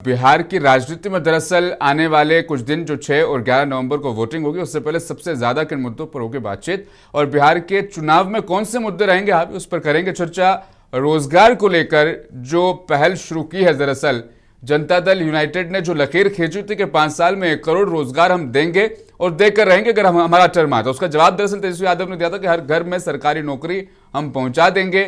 बिहार की राजनीति में दरअसल आने वाले कुछ दिन जो 6 और 11 नवंबर को वोटिंग होगी, उससे पहले सबसे ज्यादा किन मुद्दों पर होगी बातचीत और बिहार के चुनाव में कौन से मुद्दे रहेंगे, आप उस पर करेंगे चर्चा। रोजगार को लेकर जो पहल शुरू की है, दरअसल जनता दल यूनाइटेड ने जो लकीर खींची थी कि 5 साल में 1 करोड़ रोजगार हम देंगे और देकर रहेंगे अगर हमारा टर्म आता, उसका जवाब दरअसल तेजस्वी यादव ने दिया था कि हर घर में सरकारी नौकरी हम पहुंचा देंगे।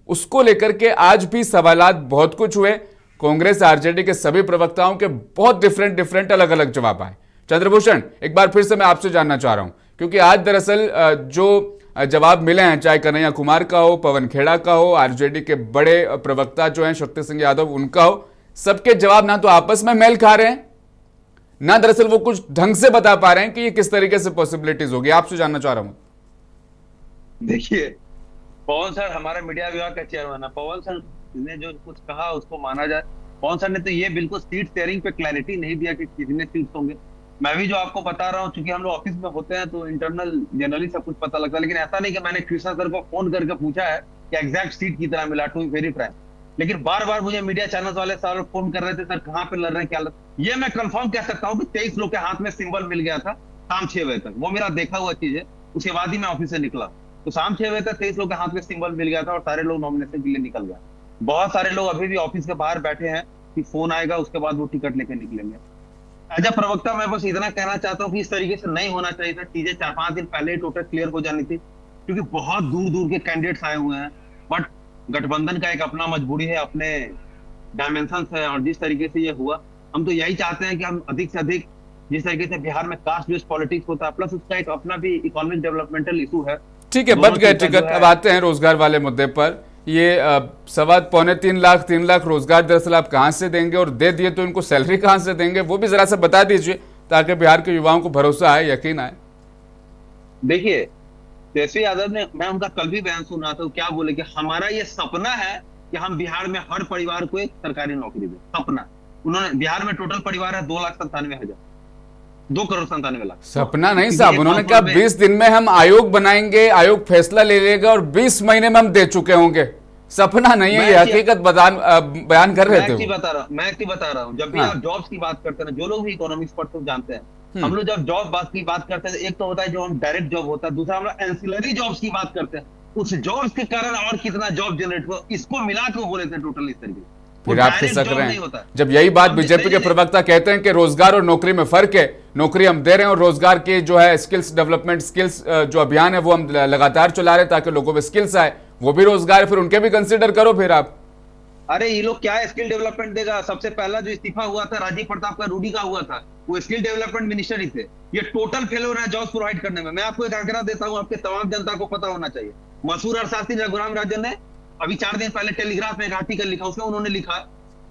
उसको लेकर के आज भी सवालात बहुत कुछ हुए। कांग्रेस आरजेडी के सभी प्रवक्ताओं के बहुत डिफरेंट अलग अलग जवाब आए। चंद्रभूषण, एक बार फिर से मैं आपसे जानना चाह रहा हूं, क्योंकि आज दरअसल जो जवाब मिले हैं, चाहे कन्हैया कुमार का हो, पवन खेड़ा का हो, आरजेडी के बड़े प्रवक्ता जो हैं शक्ति सिंह यादव उनका हो, सबके जवाब ना तो आपस में मेल खा रहे हैं, ना दरअसल वो कुछ ढंग से बता पा रहे हैं कि ये किस तरीके से पॉसिबिलिटीज होगी। आपसे जानना चाह रहा हूं। देखिए, पवन सर हमारा मीडिया विभाग का चेयरमैन है। पवन सर ने जो कुछ कहा उसको माना जाए। पवन सर ने तो ये बिल्कुल सीट शेयरिंग पे क्लैरिटी नहीं दिया कि कितने सीट्स होंगे। मैं भी जो आपको बता रहा हूँ, चूंकि हम लोग ऑफिस में होते हैं तो इंटरनल जनरली सब कुछ पता लगता है, लेकिन ऐसा नहीं कि मैंने कृष्णा सर को फोन करके पूछा है कि एग्जैक्ट सीट कितना मिला, टू वेरी फ्रैंक। लेकिन बार बार मुझे मीडिया चैनल वाले सर फोन कर रहे थे, सर कहाँ पे लड़ रहे हैं, क्या ये मैं कंफर्म कह सकता हूँ कि 23 लोग के हाथ में सिंबल मिल गया था शाम 6 बजे तक। वो मेरा देखा हुआ चीज है। उसके बाद ही मैं ऑफिस से निकला, तो शाम 6 बजे तक 23 लोग के हाथ में सिंबल मिल गया था और सारे लोग नॉमिनेशन के लिए निकल गए। बहुत सारे लोग अभी भी ऑफिस के बाहर बैठे हैं कि फोन आएगा उसके बाद वो टिकट लेके निकलेंगे। एज अ प्रवक्ता मैं बस इतना कहना चाहता हूँ कि इस तरीके से नहीं होना चाहिए था। चीजें 4-5 दिन पहले ही टोटल क्लियर हो जानी थी, क्योंकि बहुत दूर दूर के कैंडिडेट्स आए हुए हैं। बट गठबंधन का एक अपना मजबूरी है, अपने डायमेंशन है, और जिस तरीके से ये हुआ, हम तो यही चाहते हैं कि हम अधिक से अधिक, जिस तरीके से बिहार में कास्ट बेस्ड पॉलिटिक्स होता है, प्लस उसका एक अपना भी इकोनॉमिक डेवलपमेंटल इशू है। ठीक है, बच गए टिकट। अब आते हैं रोजगार वाले मुद्दे पर। ये 3.25 लाख रोजगार दरअसल आप कहां से देंगे, और दे दिए तो इनको सैलरी कहां से देंगे, वो भी जरा सा बता दीजिए ताकि बिहार के युवाओं को भरोसा आए, यकीन आए। देखिए, तेजस्वी यादव ने, मैं उनका कल भी बयान सुन रहा था, क्या बोले कि हमारा ये सपना है कि हम बिहार में हर परिवार को एक सरकारी नौकरी दें। सपना। उन्होंने, बिहार में टोटल परिवार है 2,97,000, 2,97,00,000। सपना नहीं साहब, उन्होंने कहा 20 दिन में हम आयोग बनाएंगे, आयोग फैसला ले लेगा और 20 महीने में हम दे चुके होंगे। सपना नहीं है, ये हकीकत बयान कर रहे थे। मैं बता रहा हूँ, जब भी आप जॉब्स की बात करते हैं, जो लोग भी इकोनॉमिक्स पढ़ते हैं जानते हैं, हम लोग जब जॉब बात की बात करते हैं, एक तो होता है जो हम डायरेक्ट जॉब होता है, दूसरा हम लोग एंसिलरी जॉब्स की बात करते हैं। उस जॉब्स के कारण और कितना जॉब जनरेट हुआ, इसको मिला के बोले थे टोटल इस तरीके। फिर आप खिसक रहे हैं जब यही बात बीजेपी के प्रवक्ता कहते हैं कि रोजगार और नौकरी में फर्क है। नौकरी हम दे रहे हैं और रोजगार की जो है स्किल्स डेवलपमेंट, स्किल्स जो अभियान है वो हम लगातार चला रहे हैं ताकि लोगों में स्किल्स आए, वो भी रोजगार है, फिर उनके भी कंसीडर करो फिर आप। अरे ये लोग क्या स्किल डेवलपमेंट देगा? सबसे पहला जो इस्तीफा हुआ था राजीव प्रताप का, रूडी का हुआ था, वो स्किल डेवलपमेंट मिनिस्टर ही थे। ये टोटल फेल हो रहा है जॉब्स प्रोवाइड करने में। मैं आपको एक आग्रह देता हूँ, आपके तमाम जनता को पता होना चाहिए। मसूर अर्थशास्त्री रघुराम राजन ने अभी 4 दिन पहले टेलीग्राफ में एक आर्टिकल लिखा, उसमें उन्होंने लिखा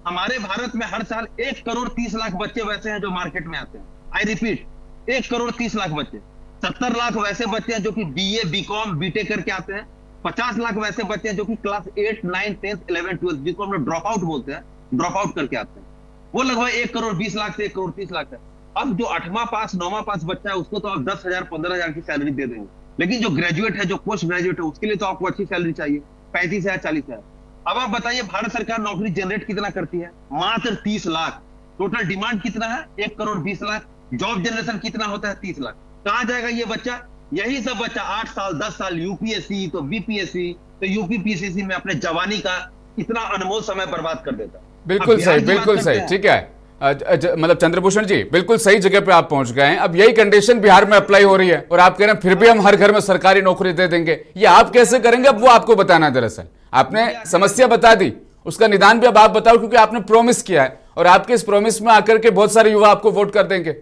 हमारे भारत में हर साल 1,30,00,000 बच्चे वैसे हैं जो मार्केट में आते हैं। आई रिपीट, 1,30,00,000 बच्चे। 70 लाख वैसे बच्चे हैं जो कि BA, BCom, BTech करके आते हैं। 50 लाख वैसे बच्चे हैं जो कि क्लास 8, 9, 10, 11, 12, जिसको हम लोग ड्रॉप आउट बोलते हैं, ड्रॉप आउट करके आते हैं। वो लगभग 1,20,00,000 से 1,30,00,000 है। अब जो 8वां पास 9वां पास बच्चा है, उसको तो आप 10,000, 15,000 की सैलरी दे देंगे, लेकिन जो ग्रेजुएट है, जो पोस्ट ग्रेजुएट है, उसके लिए तो आपको अच्छी सैलरी चाहिए, 35,000, 40,000। अब आप बताइए, भारत सरकार नौकरी जनरेट कितना करती है? मात्र 30 लाख। टोटल डिमांड कितना है? 1,20,00,000। जॉब जनरेशन कितना होता है? 30 लाख। कहां जाएगा ये बच्चा? यही सब बच्चा 8 साल 10 साल यूपीएससी, तो बीपीएससी, तो यूपीपीसीसी में अपने जवानी का इतना अनमोल समय बर्बाद कर देता। बिल्कुल सही, बिल्कुल सही। ठीक है, मतलब चंद्रभूषण जी बिल्कुल सही जगह पे आप पहुंच गए हैं। अब यही कंडीशन बिहार में अप्लाई हो रही है और आप कह रहे हैं फिर भी हम हर घर में सरकारी नौकरी दे देंगे। ये आप कैसे करेंगे? अब वो आपको बताना है। दरअसल आपने समस्या बता दी, उसका निदान भी अब आप बताओ, क्योंकि आपने प्रॉमिस किया है और आपके इस प्रॉमिस में आकर के बहुत सारे युवा आपको वोट कर देंगे।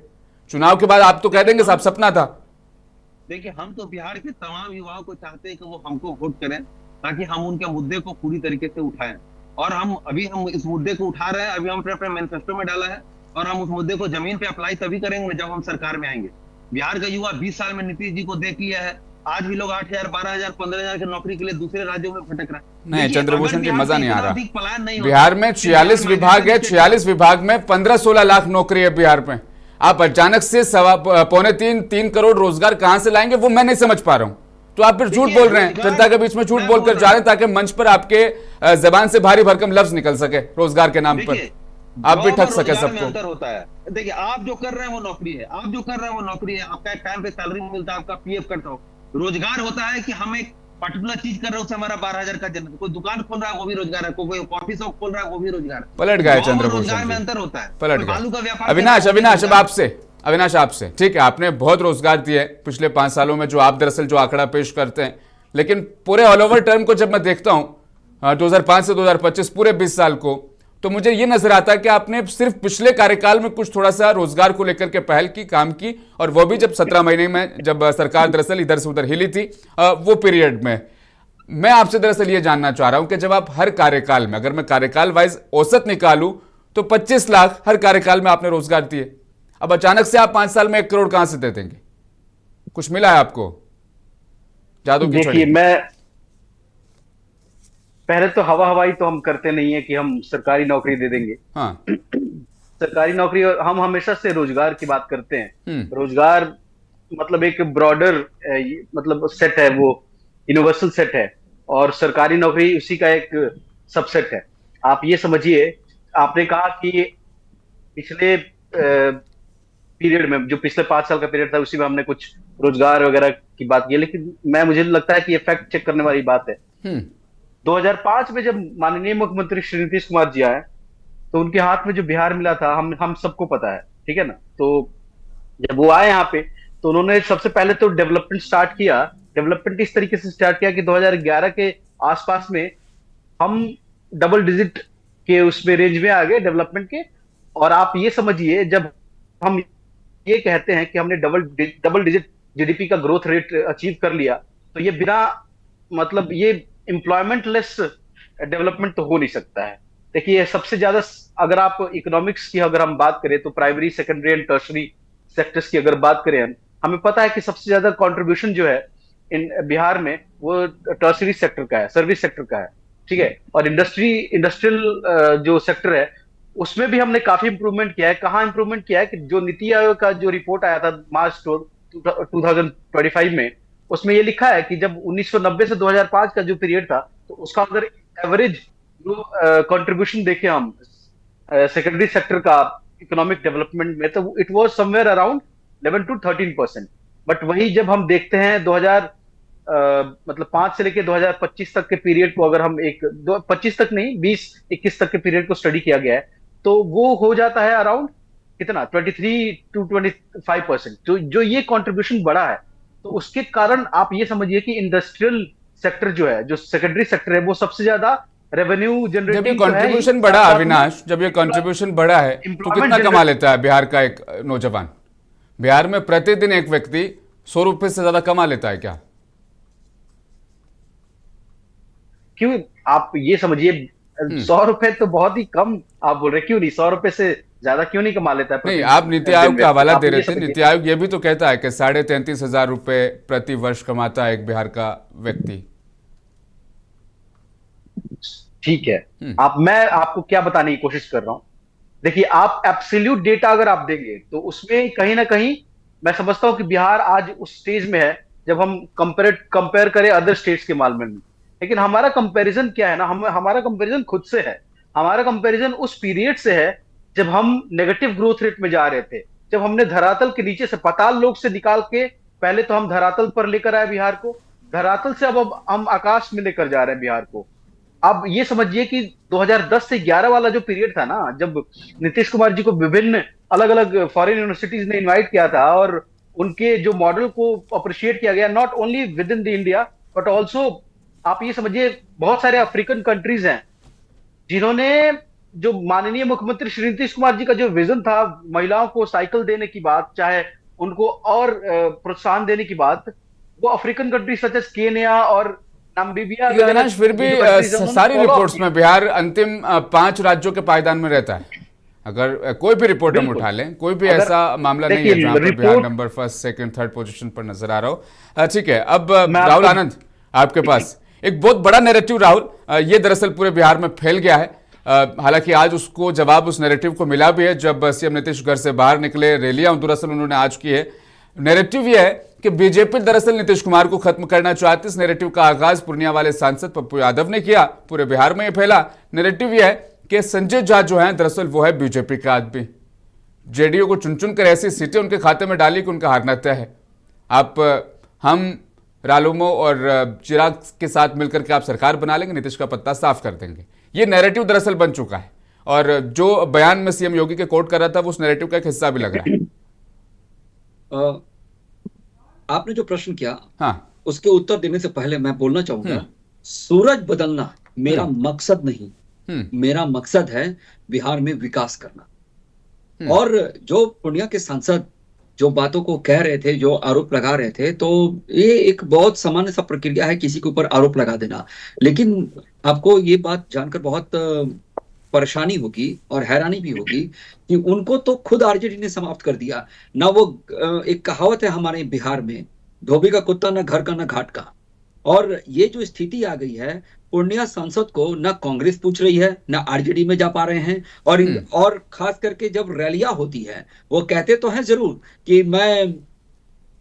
चुनाव के बाद आप तो कह देंगे साहब सपना था। देखिए, हम तो बिहार के तमाम युवाओं को चाहते हैं कि वो हमको वोट करें, ताकि हम उनके मुद्दे को पूरी तरीके से उठाएं। और हम इस मुद्दे को उठा रहे हैं। अभी हम अपने मैनिफेस्टो में डाला है और हम उस मुद्दे को जमीन पे अप्लाई तभी करेंगे जब हम सरकार में आएंगे। बिहार का युवा 20 साल में नीतीश जी को देख लिया है। आज भी लोग 8,000, 12,000, 15,000 की नौकरी के लिए दूसरे राज्यों में भटक रहा है। नहीं चंद्रभूषण जी, मजा नहीं आ रहा। पलायन नहीं, बिहार में 46 विभाग है, 46 विभाग में 15-16 लाख नौकरी है बिहार में। आप अचानक से 3.25 करोड़ रोजगार कहां से लाएंगे, वो मैं नहीं समझ पा रहा हूं। तो आप फिर झूठ बोल रहे हैं, जनता के बीच में झूठ बोलकर जा रहे हैं ताकि मंच पर आपके जबान से भारी भरकम लफ्ज निकल सके रोजगार के नाम पर। आप भी जॉब ठग और सके रोजगार में सबको। अंतर होता है। देखिए, आप जो कर रहे हैं वो नौकरी है, आप जो कर रहे हैं वो नौकरी है, आपका एक टाइम पे सैलरी मिलता है, आपका पीएफ करता हो। रोजगार होता है कि हम एक पर्टिकुलर चीज कर रहे हैं, उससे हमारा 12,000 का जनरेट, कोई दुकान खोल रहा है वो भी रोजगार है, कोई कॉफी शॉप खोल रहा है वो भी रोजगार है। पलट तो गए जॉब और चंद्रभूषण रोजगार में जी, अंतर होता है। पलट कोई गए। बालू का व्यापार कर रहा है अविनाश, वो भी अविनाश अब रोजगार है। आपसे, अविनाश आपसे, ठीक है, आपने बहुत रोजगार दिए पिछले 5 सालों में, जो आप दरअसल जो आंकड़ा पेश करते हैं, लेकिन पूरे ऑल ओवर टर्म को जब मैं देखता हूं 2005 से 2025 पूरे 20 साल को, तो मुझे ये नजर आता है कि आपने सिर्फ पिछले कार्यकाल में कुछ थोड़ा सा रोजगार को लेकर के पहल की, काम की, और वो भी जब 17 महीने में, जब सरकार दरअसल इधर से उधर हिली थी, वो पीरियड में। मैं आपसे दरअसल ये जानना चाह रहा हूं कि जब आप हर कार्यकाल में, अगर मैं कार्यकाल वाइज औसत निकालूं, तो 25 लाख हर कार्यकाल में आपने रोजगार दिए। अब अचानक से आप 5 साल में 1 करोड़ कहां से दे देंगे? कुछ मिला है आपको जादू की छड़ी? देखिए, मैं पहले तो हवा हवाई तो हम करते नहीं है कि हम सरकारी नौकरी दे देंगे। हाँ। सरकारी नौकरी, हम हमेशा से रोजगार की बात करते हैं। हम्म। रोजगार मतलब एक ब्रॉडर मतलब सेट है, वो यूनिवर्सल सेट है, और सरकारी नौकरी उसी का एक सबसेट है। आप ये समझिए, आपने कहा कि पिछले पीरियड में, जो पिछले 5 साल का पीरियड था, उसी में हमने कुछ रोजगार वगैरह की बात की, लेकिन मुझे लगता है कि ये फैक्ट चेक करने वाली बात है। हम्म। 2005 में जब माननीय मुख्यमंत्री श्री नीतीश कुमार जी आए, तो उनके हाथ में जो बिहार मिला था, हम सबको पता है, ठीक है ना। तो जब वो आए यहाँ पे, तो उन्होंने सबसे पहले तो डेवलपमेंट स्टार्ट किया। डेवलपमेंट इस तरीके से स्टार्ट किया कि 2011 के आसपास में हम डबल डिजिट के उसमें रेंज में आ गए डेवलपमेंट के। और आप ये समझिए, जब हम ये कहते हैं कि हमने डबल डिजिट जीडीपी का ग्रोथ रेट अचीव कर लिया, तो ये बिना मतलब ये एम्प्लॉयमेंट लेस डेवलपमेंट तो हो नहीं सकता है। देखिए, सबसे ज्यादा अगर आप इकोनॉमिक्स की अगर हम बात करें, तो primary, secondary and tertiary sectors की अगर बात करें, हमें पता है कि सबसे ज्यादा कंट्रीब्यूशन जो है इन बिहार में, वो टर्शरी सेक्टर का है, सर्विस सेक्टर का है, ठीक है। और इंडस्ट्रियल जो सेक्टर है, उसमें भी हमने काफी इंप्रूवमेंट किया है। कहाँ इंप्रूवमेंट किया है कि जो नीति आयोग का जो रिपोर्ट आया था मार्च 2025 में, उसमें ये लिखा है कि जब 1990 से 2005 का जो पीरियड था, तो उसका अगर एवरेज जो कंट्रीब्यूशन देखें हम सेकेंडरी सेक्टर का इकोनॉमिक डेवलपमेंट में, तो it was somewhere around 11 to 13%। But वही जब हम देखते हैं 2000 मतलब 5 से लेकर 2025 तक के पीरियड को, अगर हम 25 तक नहीं, 20-21 तक के पीरियड को स्टडी किया गया है, तो वो हो जाता है अराउंड कितना, 23 to 25%। जो ये कंट्रीब्यूशन बढ़ा है, तो उसके कारण आप ये समझिए कि इंडस्ट्रियल सेक्टर जो है, जो सेकेंडरी सेक्टर है, वो सबसे ज्यादा रेवेन्यू जब ये जनरेटिंग कंट्रीब्यूशन बढ़ा अविनाश, जब ये कंट्रीब्यूशन बढ़ा है, तो कितना कमा लेता है बिहार का एक नौजवान? बिहार में प्रतिदिन एक व्यक्ति 100 रुपए से ज्यादा कमा लेता है क्या? क्यों, आप ये समझिए, 100 रुपए तो बहुत ही कम आप बोल रहे, क्यों नहीं 100 रुपए से ज्यादा क्यों नहीं कमा लेता है? नहीं, आप नीति आयोग का हवाला दे रहे थे। समझिए। नीति आयोग ये भी तो कहता है कि 33,500 रुपए प्रति वर्ष कमाता है एक बिहार का व्यक्ति। ठीक है, मैं आपको क्या बताने की कोशिश कर रहा हूं। देखिए, आप एब्सोल्यूट डेटा अगर आप देंगे, तो उसमें कहीं ना कहीं मैं समझता हूं कि बिहार आज उस स्टेज में है, जब हम कंपेयर करें अदर स्टेट्स के मामले में। लेकिन हमारा कंपैरिजन क्या है ना, हमारा कंपैरिजन खुद से है। हमारा कंपैरिजन उस पीरियड से है जब हम नेगेटिव ग्रोथ रेट में जा रहे थे, जब हमने धरातल के नीचे से, पाताल लोक से निकाल के, पहले तो हम धरातल पर लेकर आए बिहार को, धरातल से अब हम आकाश में लेकर जा रहे हैं बिहार को। अब ये समझिए कि 2010 से 11 वाला जो पीरियड था ना, जब नीतीश कुमार जी को विभिन्न अलग अलग फॉरेन यूनिवर्सिटीज ने इनवाइट किया था, और उनके जो मॉडल को अप्रिशिएट किया गया, not only with in the India but also, आप ये समझिए, बहुत सारे अफ्रीकन कंट्रीज हैं जिन्होंने, जो माननीय मुख्यमंत्री श्री नीतीश कुमार जी का जो विजन था, महिलाओं को साइकिल देने की बात, चाहे उनको और प्रोत्साहन देने की बात, वो African countries such as Kenya और नामीबिया, अविनाश, फिर भी सारी रिपोर्ट्स में बिहार अंतिम 5 राज्यों के पायदान में रहता है। अगर कोई भी रिपोर्ट हम उठा लें, कोई भी ऐसा मामला नहीं है जहां पर बिहार नंबर 1, 2, 3 पोजीशन पर नजर आ रहा हो। ठीक है, अब राहुल आनंद, आपके पास एक बहुत बड़ा नैरेटिव, राहुल, ये दरअसल पूरे बिहार में फैल गया है। हालांकि आज उसको जवाब उस नैरेटिव को मिला भी है, जब सीएम नीतीश घर से बाहर निकले, रैलियां दरअसल उन्होंने आज की है। नैरेटिव यह है कि बीजेपी दरअसल नीतीश कुमार को खत्म करना चाहती। इस नैरेटिव का आगाज पूर्णिया वाले सांसद पप्पू यादव ने किया, पूरे बिहार में यह फैला। नैरेटिव यह है कि संजय झा जो है दरअसल वो है बीजेपी का आदमी। जेडीयू को चुन चुन कर ऐसी सीटें उनके खाते में डाली कि उनका हारना तय है। हम रालोमो और चिराग के साथ मिलकर के आप सरकार बना लेंगे, नीतीश का पत्ता साफ कर देंगे। ये नैरेटिव दरअसल बन चुका है और जो बयान में सीएम योगी के कोट कर रहा था वो उस नैरेटिव का एक हिस्सा भी लग रहा है। आपने जो प्रश्न किया, हाँ, उसके उत्तर देने से पहले मैं बोलना चाहूंगा, सूरज बदलना मेरा मकसद नहीं, मेरा मकसद है बिहार में विकास करना। और जो पूर्णिया के सांसद जो बातों को कह रहे थे, जो आरोप लगा रहे थे, तो ये एक बहुत सामान्य सा प्रक्रिया है किसी के ऊपर आरोप लगा देना। लेकिन आपको ये बात जानकर बहुत परेशानी होगी और हैरानी भी होगी कि उनको तो खुद आरजेडी ने समाप्त कर दिया ना। वो एक कहावत है हमारे बिहार में, धोबी का कुत्ता ना घर का ना घाट का। और ये जो स्थिति आ गई है, पूर्णिया सांसद को ना कांग्रेस पूछ रही है, ना आरजेडी में जा पा रहे हैं। और खास करके जब रैलियां होती है, वो कहते तो हैं जरूर कि मैं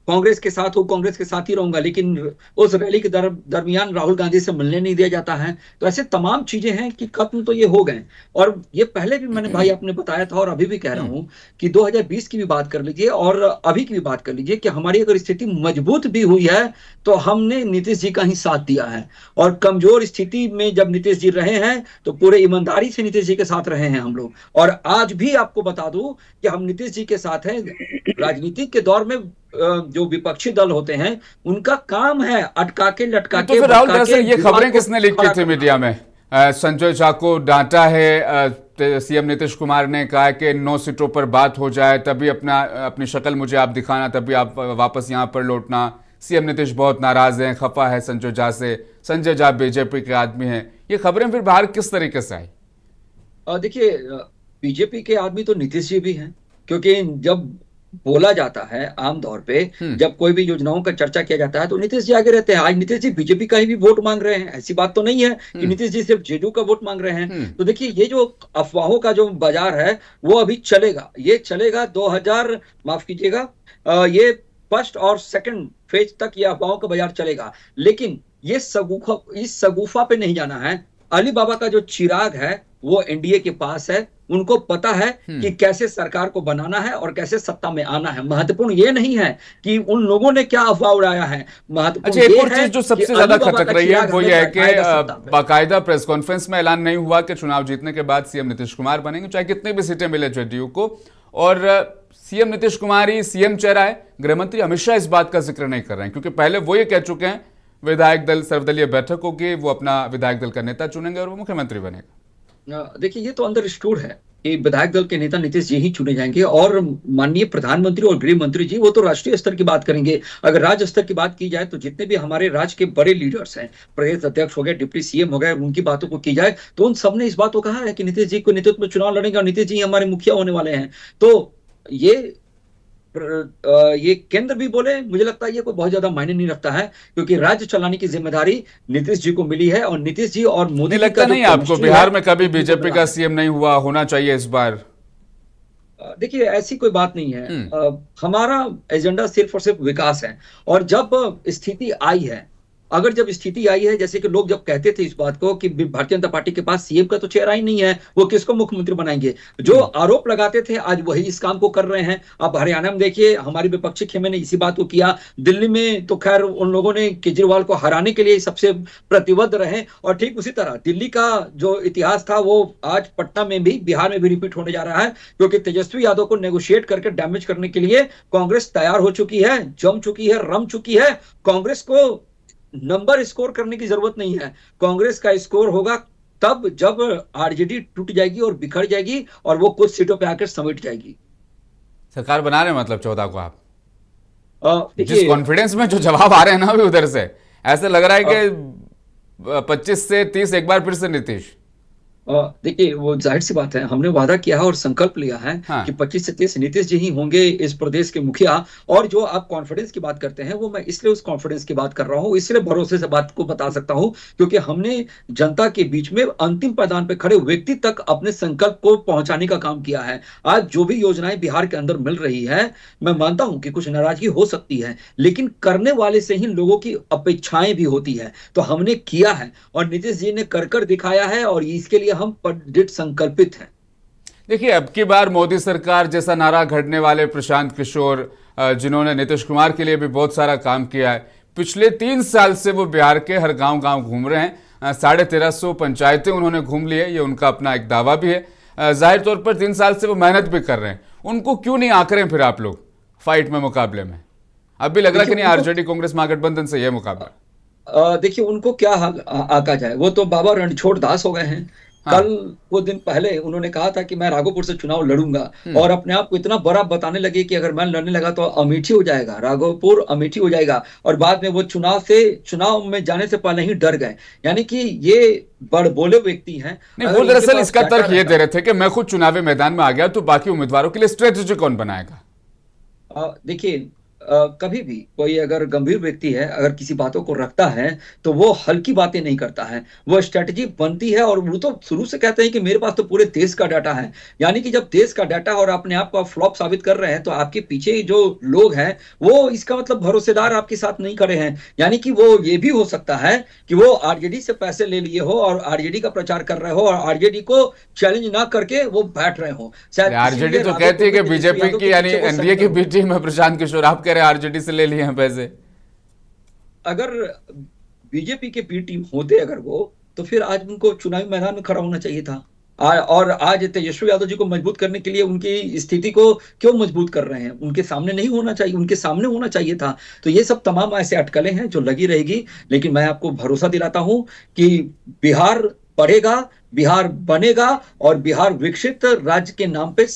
कांग्रेस के साथ हूं, कांग्रेस के साथ ही रहूंगा, लेकिन उस रैली के दरमियान राहुल गांधी से मिलने नहीं दिया जाता है। तो ऐसे तमाम चीजें हैं कि खत्म तो ये हो गए। और ये पहले भी मैंने भाई आपने बताया था और अभी भी कह रहा हूं कि 2020 की भी बात कर लीजिए और अभी की भी बात कर लीजिए कि हमारी अगर स्थिति मजबूत भी हुई है तो हमने नीतीश जी का ही साथ दिया है। और कमजोर स्थिति में जब नीतीश जी रहे हैं तो पूरे ईमानदारी से नीतीश जी के साथ रहे हैं हम लोग। और आज भी आपको बता दूं कि हम नीतीश जी के साथ हैं। राजनीति के दौर में जो विपक्षी दल होते हैं उनका काम है अटका के लटका के। तो फिर राहुल दरअसल ये खबरें किसने लीक की थी मीडिया में? संजय झा को डांटा है सीएम नीतीश कुमार ने, कहा कि 9 सीटों पर बात हो जाए तभी अपनी शक्ल मुझे आप दिखाना, तभी आप वापस यहाँ पर लौटना। सीएम नीतीश बहुत नाराज हैं, खफा है संजय झा से, संजय झा बीजेपी के आदमी हैं। ये खबरें फिर बाहर किस तरीके से आई? देखिए, बीजेपी के आदमी तो नीतीश जी भी हैं, क्योंकि जब बोला जाता है आम तौर पे, जब कोई भी योजनाओं का चर्चा किया जाता है तो नीतीश जी आगे रहते हैं। आज नीतीश जी बीजेपी का ही भी वोट मांग रहे हैं। ऐसी बात तो नहीं है कि नीतीश जी सिर्फ जेडीयू का वोट मांग रहे हैं। तो देखिए, ये जो अफवाहों का जो बाजार है वो अभी चलेगा। ये चलेगा 2000 माफ कीजिएगा, ये फर्स्ट और सेकंड फेज तक ये अफवाहों का बाजार चलेगा। लेकिन ये इस सगुफा पे नहीं जाना है। अली बाबा का जो चिराग है वो एनडीए के पास है। उनको पता है कि कैसे सरकार को बनाना है और कैसे सत्ता में आना है। महत्वपूर्ण ये नहीं है कि उन लोगों ने क्या अफवाह उड़ाया है, महत्वपूर्ण एक और चीज जो सबसे ज्यादा खटक रही है वो ये है कि बाकायदा प्रेस कॉन्फ्रेंस में ऐलान नहीं हुआ कि चुनाव जीतने के बाद सीएम नीतीश कुमार बनेंगे, चाहे कितनी भी सीटें मिले जेडीयू को। और सीएम नीतीश कुमार ही सीएम चेहरा है। गृहमंत्री अमित शाह इस बात का जिक्र नहीं कर रहे हैं, क्योंकि पहले वो ये कह चुके हैं विधायक दल सर्वदलीय बैठक होगी, वो अपना विधायक दल का नेता चुनेंगे और वो मुख्यमंत्री बनेगा। देखिए, ये तो अंडरस्टूड है कि विधायक दल के नेता नीतीश जी ही चुने जाएंगे और माननीय प्रधानमंत्री और गृह मंत्री जी वो तो राष्ट्रीय स्तर की बात करेंगे। अगर राज्य स्तर की बात की जाए तो जितने भी हमारे राज्य के बड़े लीडर्स हैं, प्रदेश अध्यक्ष हो गए, डिप्टी सीएम हो गए, उनकी बातों को की जाए तो उन सब ने इस बात को कहा है कि नीतीश जी को नेतृत्व में चुनाव लड़ेंगे और नीतीश जी हमारे मुखिया होने वाले हैं। तो ये केंद्र भी बोले, मुझे लगता है ये कोई बहुत ज्यादा मायने नहीं रखता है, क्योंकि राज्य चलाने की जिम्मेदारी नीतीश जी को मिली है। और नीतीश जी और मोदी लगता नहीं आपको बिहार में कभी बीजेपी का सीएम नहीं हुआ, होना चाहिए इस बार? देखिए, ऐसी कोई बात नहीं है। हमारा एजेंडा सिर्फ और सिर्फ विकास है। और जब स्थिति आई है, अगर जब स्थिति आई है, जैसे कि लोग जब कहते थे इस बात को कि भारतीय जनता पार्टी के पास सीएम का तो चेहरा ही नहीं है, वो किसको मुख्यमंत्री बनाएंगे, जो आरोप लगाते थे आज वही इस काम को कर रहे हैं। अब हरियाणा में देखिए, हमारी विपक्षी खेमे ने इसी बात को किया। दिल्ली में तो खैर उन लोगों ने केजरीवाल को हराने के लिए सबसे प्रतिबद्ध रहे। और ठीक उसी तरह दिल्ली का जो इतिहास था वो आज पटना में भी, बिहार में भी रिपीट होने जा रहा है, क्योंकि तेजस्वी यादव को नेगोशिएट करके डैमेज करने के लिए कांग्रेस तैयार हो चुकी है, जम चुकी है, रम चुकी है। कांग्रेस को नंबर स्कोर करने की जरूरत नहीं है। कांग्रेस का स्कोर होगा तब जब आरजेडी टूट जाएगी और बिखर जाएगी और वो कुछ सीटों पे आकर समेट जाएगी। सरकार बना रहे मतलब 14 को आप? जिस कॉन्फिडेंस में जो जवाब आ रहे हैं ना अभी उधर से, ऐसे लग रहा है कि 25 से 30 एक बार फिर से नीतीश। देखिए, वो जाहिर सी बात है, हमने वादा किया है और संकल्प लिया है कि 25 से 30 नीतीश जी ही होंगे इस प्रदेश के मुखिया। और जो आप कॉन्फिडेंस की बात करते हैं, वो मैं इसलिए उस कॉन्फिडेंस की बात कर रहा हूं, इसलिए भरोसे से बात को बता सकता हूं, क्योंकि हमने जनता के बीच में अंतिम पायदान पे खड़े व्यक्ति तक अपने संकल्प को पहुंचाने का काम किया है। आज जो भी योजनाएं बिहार के अंदर मिल रही है, मैं मानता हूं कि कुछ नाराजगी हो सकती है, लेकिन करने वाले से ही लोगों की अपेक्षाएं भी होती है। तो हमने किया है और नीतीश जी ने कर दिखाया है और इसके लिए हम दृढ़ संकल्पित हैं। देखिए, अब की बार मोदी सरकार जैसा नारा घड़ने वाले प्रशांत किशोर, जिन्होंने नीतीश कुमार के लिए भी बहुत सारा काम किया है, पिछले 3 साल से वो बिहार के हर गांव घूम रहे हैं। 1350 पंचायतें उन्होंने घूम ली है, ये उनका अपना एक दावा भी है। जाहिर तौर पर 3 साल से वो मेहनत भी कर रहे हैं। उनको क्यों नहीं आंक रहे हैं फिर आप लोग फाइट में, मुकाबले में? अब भी लग रहा है कि नहीं, आरजेडी कांग्रेस महागठबंधन से यह मुकाबला। देखिए, उनको क्या आका जाए, वो तो बाबा रणछोड़ दास हो गए हैं। हाँ। कल वो दिन पहले उन्होंने कहा था कि मैं राघोपुर से चुनाव लड़ूंगा, और अपने आप को इतना बड़ा बताने लगे कि अगर मैं लड़ने लगा तो अमेठी हो जाएगा, राघोपुर अमेठी हो जाएगा। और बाद में वो चुनाव में जाने से पहले ही डर गए। यानी कि ये बड़बोले व्यक्ति हैं। नहीं, वो दरअसल इसका तर्क ये दे रहे थे कि मैं खुद चुनावी मैदान में आ गया तो बाकी उम्मीदवारों के लिए स्ट्रेटेजी कौन बनाएगा? देखिए, कभी भी कोई अगर गंभीर व्यक्ति है, अगर किसी बातों को रखता है तो वो हल्की बातें नहीं करता है, वो स्ट्रेटजी बनती है। और वो तो शुरू से कहते हैं कि मेरे पास तो पूरे देश का डाटा है। यानी कि जब देश का डाटा और अपने आप को फ्लॉप साबित कर रहे हैं तो आपके पीछे जो लोग हैं वो इसका मतलब भरोसेदार आपके साथ नहीं खड़े हैं। यानी कि वो ये भी हो सकता है कि वो आरजेडी से पैसे ले लिए हो और आरजेडी का प्रचार कर रहे हो और आरजेडी को चैलेंज ना करके वो बैठ रहे हो। आरजेडी तो कहती है कि बीजेपी की यानी एनडीए की बी टीम है प्रशांत किशोर, आप कह रहे हैं आरजेडी से ले लिए हैं पैसे। अगर बीजेपी के बी टीम होते अगर वो, तो फिर आज उनको चुनावी मैदान में खड़ा होना चाहिए था। और आज तेजस्वी यादव जी को मजबूत करने के लिए उनकी स्थिति को क्यों मजबूत कर रहे हैं? उनके सामने नहीं होना चाहिए, उनके सामने होना चाहिए था। तो ये सब तमाम ऐसे अटकलें हैं जो लगी रहेगी। लेकिन मैं आपको भरोसा दिलाता हूं कि बिहार बढ़ेगा, बिहार बनेगा और बिहार विकसित राज्य के नाम पे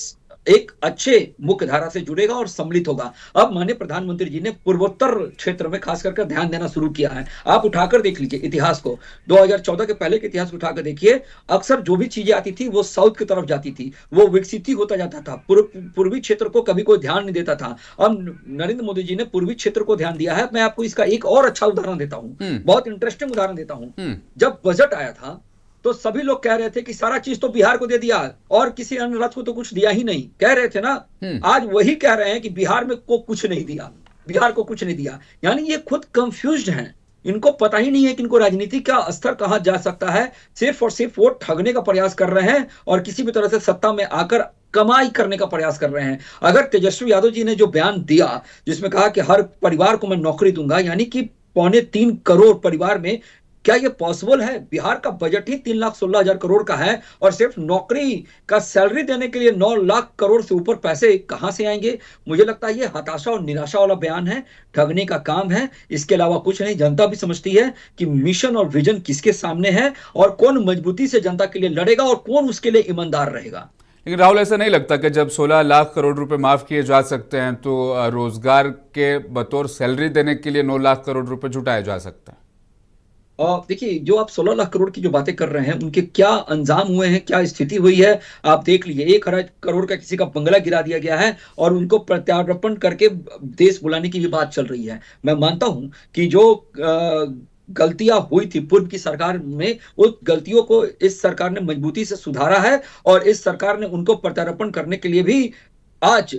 एक अच्छे मुख्य धारा से जुड़ेगा और सम्मिलित होगा। अब माननीय प्रधानमंत्री जी ने पूर्वोत्तर क्षेत्र में खास करके ध्यान देना शुरू किया है। आप उठाकर देख लीजिए इतिहास को, 2014 के पहले के इतिहास को उठाकर देखिए। अक्सर जो भी चीजें आती थी वो साउथ की तरफ जाती थी, वो विकसित ही होता जाता था। पूर्वी क्षेत्र को कभी कोई ध्यान नहीं देता था। अब नरेंद्र मोदी जी ने पूर्वी क्षेत्र को ध्यान दिया है। मैं आपको इसका एक और अच्छा उदाहरण देता हूं, बहुत इंटरेस्टिंग उदाहरण देता हूं। जब बजट आया था तो सभी लोग कह रहे थे कि सारा चीज तो बिहार को दे दिया और किसी अन्य राज्य को तो कुछ दिया ही नहीं, कह रहे थे ना। आज वही कह रहे हैं कि बिहार में को कुछ नहीं दिया, बिहार को कुछ नहीं दिया। यानी ये खुद कंफ्यूज्ड हैं, इनको पता ही नहीं है कि इनको राजनीति का स्तर कहां जा सकता है। सिर्फ और सिर्फ वो ठगने का प्रयास कर रहे हैं और किसी भी तरह से सत्ता में आकर कमाई करने का प्रयास कर रहे हैं। अगर तेजस्वी यादव जी ने जो बयान दिया जिसमें कहा कि हर परिवार को मैं नौकरी दूंगा, यानी कि 3.25 करोड़ परिवार में, क्या ये पॉसिबल है? बिहार का बजट ही 3,16,000 करोड़ का है और सिर्फ नौकरी का सैलरी देने के लिए 9 लाख करोड़ से ऊपर पैसे कहां से आएंगे? मुझे लगता है ये हताशा और निराशा वाला बयान है, ठगने का काम है, इसके अलावा कुछ नहीं। जनता भी समझती है कि मिशन और विजन किसके सामने है और कौन मजबूती से जनता के लिए लड़ेगा और कौन उसके लिए ईमानदार रहेगा। लेकिन राहुल, ऐसा नहीं लगता कि जब 16 लाख करोड़ रुपए माफ किए जा सकते हैं तो रोजगार के बतौर सैलरी देने के लिए 9 लाख करोड़ रुपए जुटाया जा सकता है? देखिए, जो आप 16 लाख करोड़ की जो बातें कर रहे हैं उनके क्या अंजाम हुए हैं, क्या स्थिति हुई है, आप देख लीजिए। 1 करोड़ का किसी का बंगला गिरा दिया गया है और उनको प्रत्यार्पण करके देश बुलाने की भी बात चल रही है। मैं मानता हूं कि जो गलतियां हुई थी पूर्व की सरकार में, उस गलतियों को इस सरकार ने मजबूती से सुधारा है और इस सरकार ने उनको प्रत्यार्पण करने के लिए भी आज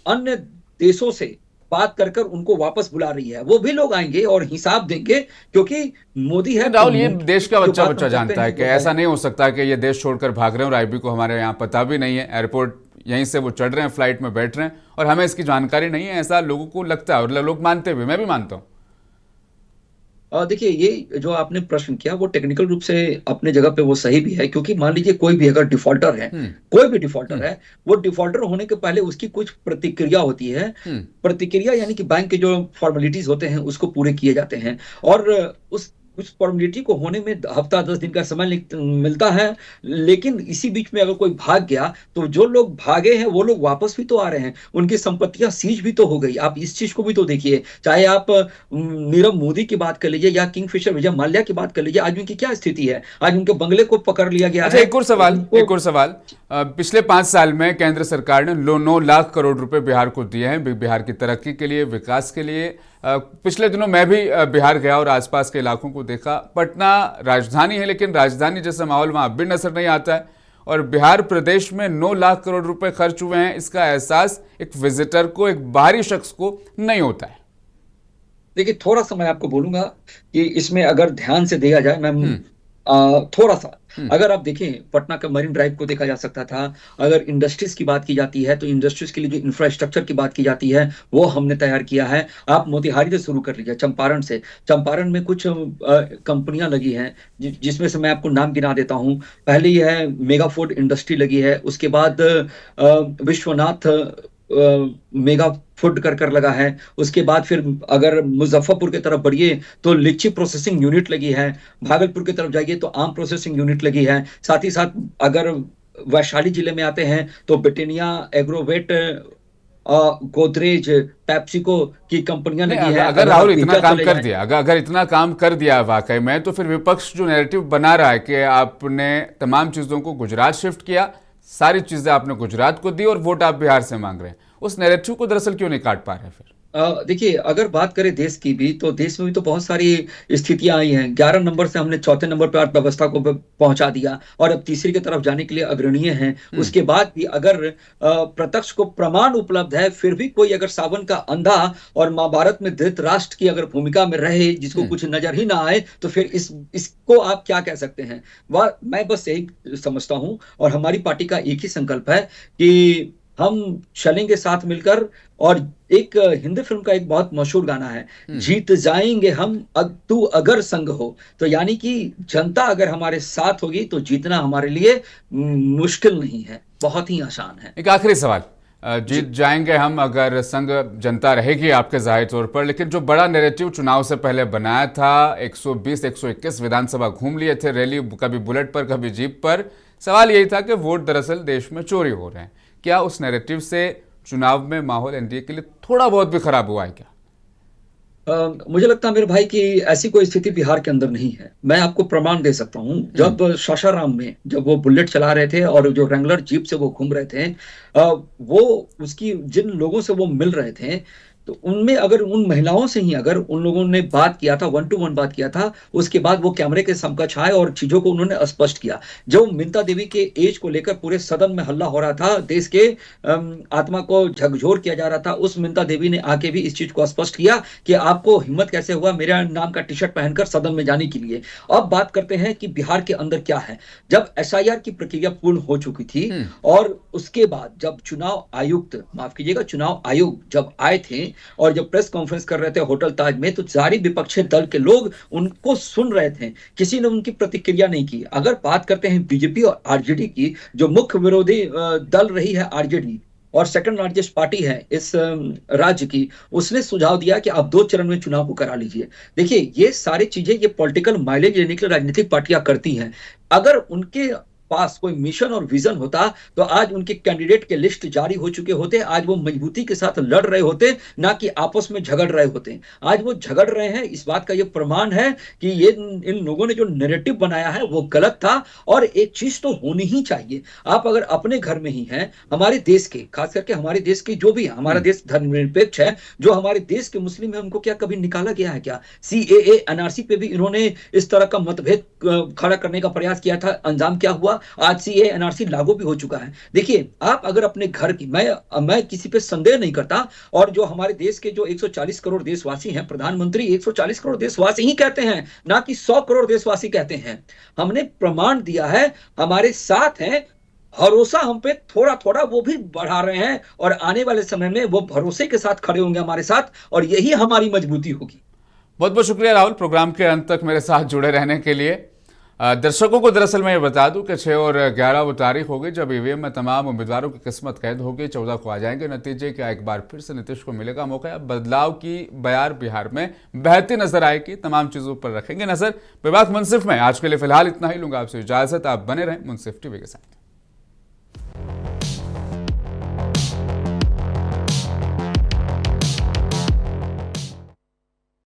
अन्य देशों से बात कर उनको वापस बुला रही है। वो भी लोग आएंगे और हिसाब देंगे, क्योंकि मोदी है। राहुल, ये देश का बच्चा जानता है कि ऐसा नहीं हो सकता कि ये देश छोड़कर भाग रहे हैं और आईबी को हमारे यहाँ पता भी नहीं है, एयरपोर्ट यहीं से वो चढ़ रहे हैं, फ्लाइट में बैठ रहे हैं और हमें इसकी जानकारी नहीं है। ऐसा लोगों को लगता है और लोग मानते भी, मैं भी मानता हूँ। देखिए, ये जो आपने प्रश्न किया वो टेक्निकल रूप से अपने जगह पे वो सही भी है, क्योंकि मान लीजिए कोई भी अगर डिफॉल्टर है, कोई भी डिफॉल्टर है, वो डिफॉल्टर होने के पहले उसकी कुछ प्रतिक्रिया होती है। प्रतिक्रिया यानी कि बैंक के जो फॉर्मेलिटीज होते हैं उसको पूरे किए जाते हैं और उस फॉर्मेलिटी को होने में हफ्ता 10 दिन का समय मिलता है। लेकिन इसी बीच में अगर कोई भाग गया तो जो लोग भागे हैं वो लोग वापस भी तो आ रहे हैं, उनकी संपत्तियां सीज भी तो हो गई। आप इस चीज को भी तो देखिए। चाहे आप नीरव मोदी की बात कर लीजिए या किंगफिशर विजय माल्या की बात कर लीजिए, आज उनकी क्या स्थिति है? आज उनके बंगले को पकड़ लिया गया है। एक और सवाल, पिछले 5 साल में केंद्र सरकार ने 9 लाख करोड़ रुपए बिहार को दिए हैं, बिहार की तरक्की के लिए, विकास के लिए। पिछले दिनों मैं भी बिहार गया और आसपास के इलाकों को देखा। पटना राजधानी है, लेकिन राजधानी जैसा माहौल वहां अब भी नजर नहीं आता है और बिहार प्रदेश में 9 लाख करोड़ रुपए खर्च हुए हैं, इसका एहसास एक विजिटर को, एक बाहरी शख्स को नहीं होता है। देखिए, थोड़ा सा मैं आपको बोलूंगा कि इसमें अगर ध्यान से देखा जाए, मैं थोड़ा सा अगर आप देखें, पटना का मरीन ड्राइव को देखा जा सकता था। अगर इंडस्ट्रीज की बात की जाती है तो इंडस्ट्रीज के लिए जो इंफ्रास्ट्रक्चर की बात की जाती है वो हमने तैयार किया है। आप मोतिहारी से शुरू कर लीजिए, चंपारण से। चंपारण में कुछ कंपनियां लगी हैं जिसमें से मैं आपको नाम गिना देता हूं। पहले ये है मेगा फूड इंडस्ट्री लगी है, उसके बाद विश्वनाथ मेगा फूड कर लगा है। उसके बाद फिर अगर मुजफ्फरपुर की तरफ बढ़िए तो लीची प्रोसेसिंग यूनिट लगी है। भागलपुर की तरफ जाइए तो आम प्रोसेसिंग यूनिट लगी है। साथ ही साथ अगर वैशाली जिले में आते हैं तो ब्रिटेनिया एग्रोवेट, गोदरेज, पेप्सिको की कंपनियां नहीं, लगी हैं। अगर राहुल इतना काम चले कर जाएं- दिया, अगर इतना काम कर दिया वाकई में, तो फिर विपक्ष जो नैरेटिव बना रहा है कि आपने तमाम चीजों को गुजरात शिफ्ट किया, सारी चीजें आपने गुजरात को दी और वोट आप बिहार से मांग रहे हैं, उस नैरेटिव को दरअसल क्यों नहीं काट पा रहे फिर? देखिए, अगर बात करें देश की भी, तो देश में भी तो बहुत सारी स्थितियां आई हैं। 11 नंबर से हमने चौथे नंबर पर अर्थव्यवस्था को पहुंचा दिया और अब तीसरी की तरफ जाने के लिए अग्रणीय हैं। उसके बाद भी अगर प्रत्यक्ष को प्रमाण उपलब्ध है, फिर भी कोई अगर सावन का अंधा और महाभारत में धृतराष्ट्र की अगर भूमिका में रहे, जिसको कुछ नजर ही ना आए, तो फिर इसको आप क्या कह सकते हैं? वह मैं बस यही समझता हूं और हमारी पार्टी का एक ही संकल्प है कि हम चलेंगे साथ मिलकर। और एक हिंदी फिल्म का एक बहुत मशहूर गाना है, जीत जाएंगे हम तू अगर संग हो। तो यानी कि जनता अगर हमारे साथ होगी तो जीतना हमारे लिए मुश्किल नहीं है, बहुत ही आसान है। एक आखिरी सवाल, जीत जाएंगे हम अगर संग जनता रहेगी आपके जाहिर तौर पर, लेकिन जो बड़ा नैरेटिव चुनाव से पहले बनाया था, 120 121 विधानसभा घूम लिए थे, रैली कभी बुलेट पर कभी जीप पर, सवाल यही था कि वोट दरअसल देश में चोरी हो रहे हैं। क्या उस नैरेटिव से चुनाव में माहौल एनडीए के लिए थोड़ा बहुत भी खराब हुआ है क्या? मुझे लगता है मेरे भाई कि ऐसी कोई स्थिति बिहार के अंदर नहीं है। मैं आपको प्रमाण दे सकता हूं। जब सासाराम में जब वो बुलेट चला रहे थे और जो रेंगुलर जीप से वो घूम रहे थे, वो उसकी जिन लोगों से वो मिल रहे थे, तो उनमें अगर उन महिलाओं से ही अगर उन लोगों ने बात किया था, 1 to 1 बात किया था, उसके बाद वो कैमरे के समकक्ष आए और चीजों को उन्होंने स्पष्ट किया। जो मिंता देवी के एज को लेकर पूरे सदन में हल्ला हो रहा था, देश के आत्मा को झकझोर किया जा रहा था, उस मिंता देवी ने आके भी इस चीज को स्पष्ट किया कि आपको हिम्मत कैसे हुआ मेरा नाम का टी शर्ट पहनकर सदन में जाने के लिए। अब बात करते हैं कि बिहार के अंदर क्या है। जब एसआईआर की प्रक्रिया पूर्ण हो चुकी थी और उसके बाद जब चुनाव आयुक्त, माफ कीजिएगा, चुनाव आयोग जब आए थे और जब प्रेस कॉन्फ्रेंस कर रहे थे होटल ताज में, तो सारी विपक्षी दल के लोग उनको सुन रहे थे, किसी ने उनकी प्रतिक्रिया नहीं की। अगर बात करते हैं बीजेपी और आरजेडी की, जो मुख्य विरोधी दल रही है आरजेडी और सेकंड लार्जेस्ट पार्टी है इस राज्य की, उसने सुझाव दिया कि आप 2 चरण में चुनाव को करा लीजिए। देखिए, ये सारी चीजें ये पॉलिटिकल माइलेज लेने के लिए राजनीतिक पार्टियां करती हैं। अगर उनके पास कोई मिशन और विजन होता तो आज उनके कैंडिडेट के लिस्ट जारी हो चुके होते, आज वो मजबूती के साथ लड़ रहे होते, ना कि आपस में झगड़ रहे होते। आज वो झगड़ रहे हैं, इस बात का ये प्रमाण है कि ये इन लोगों ने जो नैरेटिव बनाया है वो गलत था। और एक चीज तो होनी ही चाहिए, आप अगर अपने घर में ही हैं, हमारे देश के, खास करके हमारे देश की जो भी, हमारा देश धर्मनिरपेक्ष है, जो हमारे देश के मुस्लिम है, उनको क्या कभी निकाला गया है क्या? सीएए एनआरसी पे भी इन्होंने इस तरह का मतभेद खड़ा करने का प्रयास किया था, अंजाम क्या हुआ? आज सीए एनआरसी लागू भी हो चुका है। देखिए, आप अगर अपने घर की, मैं किसी पे संदेह नहीं करता, और जो हमारे देश के जो 140 करोड़ देशवासी हैं, प्रधानमंत्री 140 करोड़ देशवासी ही कहते हैं, ना कि 100 करोड़ देशवासी कहते हैं। हमने प्रमाण दिया है, हमारे साथ हैं, भरोसा हम पे थोड़ा थोड़ा वो भी बढ़ा रहे हैं और आने वाले समय में वो भरोसे के साथ खड़े होंगे हमारे साथ, और यही हमारी मजबूती होगी। बहुत बहुत शुक्रिया राहुल, प्रोग्राम के अंत तक मेरे साथ जुड़े रहने के लिए। दर्शकों को दरअसल मैं ये बता दूं कि 6 और 11 वो तारीख होगी जब ईवीएम में तमाम उम्मीदवारों की किस्मत कैद होगी। 14 को आ जाएंगे नतीजे। क्या एक बार फिर से नीतीश को मिलेगा मौका? बदलाव की बयार बिहार में बहती नजर आएगी। तमाम चीजों पर रखेंगे नजर। विभाग मुंसिफ में आज के लिए फिलहाल इतना ही लूंगा आपसे इजाजत। आप बने रहें मुंसिफ टीवी के साथ।